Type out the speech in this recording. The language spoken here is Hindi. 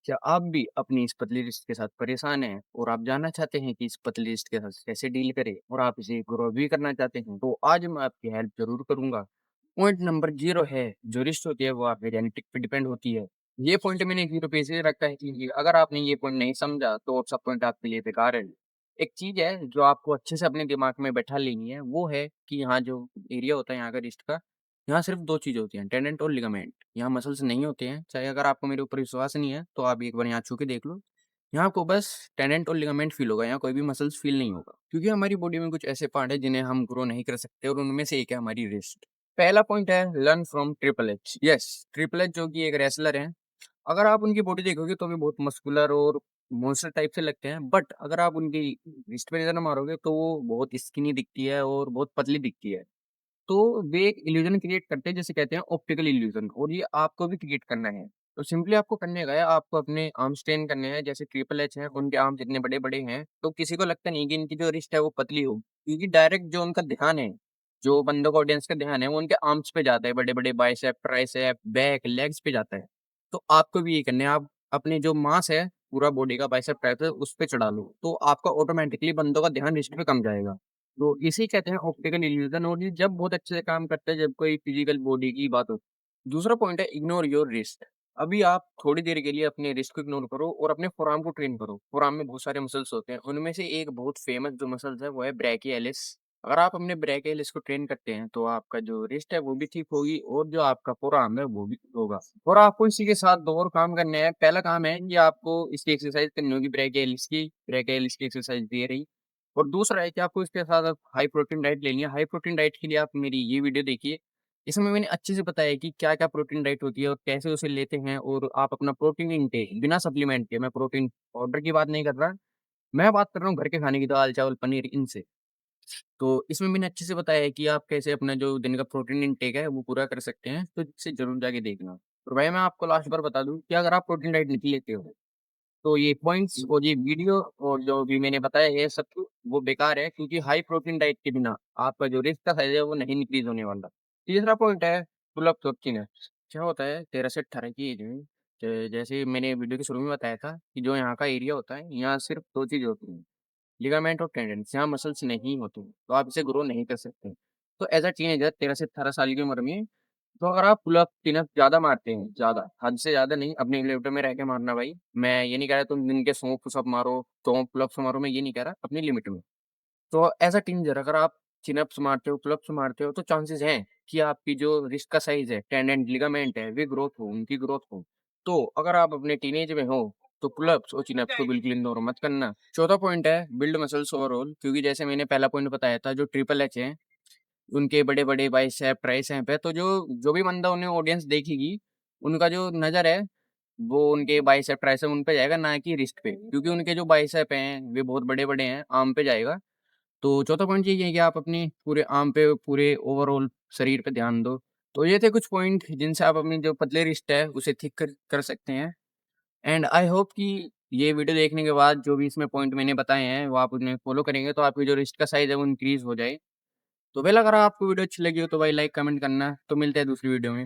क्या आप भी अपनी इस पतली लिस्ट के साथ परेशान हैं और आप जानना चाहते हैं कि इस पतली लिस्ट के साथ कैसे डील करें और आप इसे ग्रो भी करना चाहते हैं, तो आज मैं आपकी हेल्प ज़रूर करूँगा। पॉइंट नंबर 0 है, जो लिस्ट होती है वो आपके जेनेटिक पे डिपेंड होती है। ये पॉइंट मैंने 0 पे इसलिए रखा है क्योंकि अगर आपने ये पॉइंट नहीं समझा तो सब पॉइंट आपके लिए बेकार है। एक चीज़ है जो आपको अच्छे से अपने दिमाग में बैठा लेनी है, वो है कि यहाँ जो एरिया होता है यहाँ का रिस्ट का, यहाँ सिर्फ़ 2 चीज़ होती हैं, टेंडेंट और लिगामेंट। यहाँ मसल्स नहीं होते हैं, चाहे अगर आपको मेरे ऊपर विश्वास नहीं है, तो आप एक बार यहाँ छू के देख लो। यहाँ आपको बस टेंडेंट और लिगामेंट फ़ील होगा, यहाँ कोई भी मसल्स फ़ील नहीं होगा। क्योंकि हमारी बॉडी में कुछ ऐसे पार्ट हैं जिन्हें हम ग्रो नहीं कर सकते और उनमें से एक है हमारी रिस्ट। पहला पॉइंट है learn from triple H. Yes, triple H जो कि एक रेसलर हैं। अगर आप उनकी बॉडी देखोगे तो भी बहुत मस्कुलर और मॉन्स्टर टाइप से लगते हैं, बट अगर आप उनकी रिस्ट पे नज़र मारोगे तो वो बहुत स्किनी दिखती है और बहुत पतली दिखती है। तो वे एक इल्यूज़न क्रिएट करते हैं जिसे कहते हैं ऑप्टिकल इल्यूज़न, और ये आपको भी क्रिएट करना है। तो सिंपली आपको करने का है, आपको अपने आर्म्स ट्रेन करने हैं, जैसे ट्रिपल एच हैं, उनके आर्म्स इतने बड़े-बड़े हैं, तो किसी को लगता नहीं कि इनकी जो रिस्ट है वो पतली हो, क्योंकि डायरेक्ट जो उनका ध्यान है, जो बंदों का ऑडियंस का ध्यान है, वो उनके आर्म्स पे जाता है, बड़े-बड़े बाइसेप, ट्राइसेप, बैक, लेग्स पे जाता है। तो आपको भी ये करना है, आप अपने जो मास है, पूरा बॉडी का बाइसेप, ट्राइसेप उस पे चढ़ा लो, तो आपका ऑटोमैटिकली बंदों का ध्यान रिस्ट पे कम जाएगा। तो इसे कहते हैं ऑप्टिकल इल्यूजन, और ये जब बहुत अच्छे से काम करता है जब कोई फिजिकल बॉडी की बात हो। दूसरा पॉइंट है इग्नोर योर रिस्ट। अभी आप थोड़ी देर के लिए अपने रिस्ट को इग्नोर करो और अपने फोरआर्म को ट्रेन करो। फोरआर्म में बहुत सारे मसल्स होते हैं, उनमें से एक बहुत फेमस जो मसल्स है वो है ब्रैकियलिस। अगर आप अपने ब्रैकियलिस को ट्रेन करते हैं तो आपका जो रिस्ट है वो भी ठीक होगी और जो आपका फोरआर्म है वो भी ठीक होगा। और आपको इसी के साथ 2 और काम करने हैं। पहला काम है कि आपको इसकी एक्सरसाइज करनी होगी, ब्रैकियलिस की एक्सरसाइज दे रही। और दूसरा है कि आपको इसके साथ आप हाई प्रोटीन डाइट लेनी है। हाई प्रोटीन डाइट के लिए आप मेरी ये वीडियो देखिए। इसमें मैंने अच्छे से बताया है कि क्या-क्या प्रोटीन डाइट होती है और कैसे उसे लेते हैं, और आप अपना प्रोटीन इनटेक बिना सप्लीमेंट के, मैं प्रोटीन पाउडर की बात नहीं कर रहा, मैं बात कर रहा हूँ घर के खाने की, दाल, चावल, पनीर, इनसे। तो इसमें मैंने अच्छे से बताया है कि आप कैसे अपना जो दिन का प्रोटीन इनटेक है वो पूरा कर सकते हैं, तो इसे ज़रूर जाके देखना। और भाई मैं आपको लास्ट बार बता दूँ कि अगर आप प्रोटीन डाइट नहीं लेते हो तो ये पॉइंट्स और ये वीडियो और जो भी मैंने बताया ये सब कुछ वो बेकार है, क्योंकि हाई प्रोटीन डाइट के बिना आपका जो रिस्क का साइज़ है वो नहीं इंक्रीज़ होने वाला। तीसरा पॉइंट है पुल अप्स और चिन अप्स। क्या होता है 13 से 18 की एज में, जैसे मैंने वीडियो के शुरू में बताया था कि जो यहाँ का एरिया होता है, यहाँ सिर्फ़ 2 चीज़ होती हैं, लिगामेंट और टेंडेन्स। यहाँ मसल्स नहीं होती, तो आप इसे ग्रो नहीं कर सकते। तो एज़ अ टीनेजर 13 से 18 साल की उम्र में, तो अगर आप पुल अप, चिन अप ज़्यादा मारते हैं, ज़्यादा, हद से ज़्यादा नहीं, अपनी लिमिट में रह के मारना भाई। मैं ये नहीं कह रहा तुम दिन के 100 पुशअप मारो, 100 पुल अप्स मारो, मैं ये नहीं कह रहा, अपनी लिमिट में। तो एज़ अ टीनेजर अगर आप चिन अप्स मारते हो, पुल अप्स मारते हो, तो चांसेस हैं कि आपकी जो रिस्ट का साइज़ है, टेंडेन, लिगामेंट है, वे ग्रोथ हो, उनकी ग्रोथ हो। तो अगर आप अपने टीनेज में हो, तो पुल अप्स और चिन अप्स को बिल्कुल इग्नोर मत करना। चौथा पॉइंट है बिल्ड मसल्स ओवरऑल, क्योंकि जैसे मैंने पहला पॉइंट बताया था, जो ट्रिपल एच है, उनके बड़े-बड़े बाइसेप, ट्राइसेप है, तो जो जो भी बंदा उन्हें ऑडियंस देखेगी, उनका जो नज़र है, वो उनके बाइसेप, ट्राइसेप उन पे जाएगा, ना कि रिस्ट पे। क्योंकि उनके जो बाइसेप हैं, वे बहुत बड़े-बड़े हैं, आर्म पे जाएगा। तो चौथा पॉइंट यही है कि आप अपनी पूरे आर्म पे, पूरे ओवरऑल शरीर पे ध्यान दो। तो ये थे कुछ पॉइंट जिनसे आप अपनी जो पतली रिस्ट है, उसे ठीक कर सकते हैं। एंड आई होप कि ये वीडियो देखने के बाद जो भी इसमें पॉइंट मैंने बताए हैं, वो आप उन्हें फॉलो करेंगे, तो आपकी जो रिस्ट का साइज़ है, वो इंक्रीज़ हो जाए। तो वेल अगर आपको वीडियो अच्छी लगी हो तो भाई लाइक कमेंट करना। तो मिलते हैं दूसरी वीडियो में।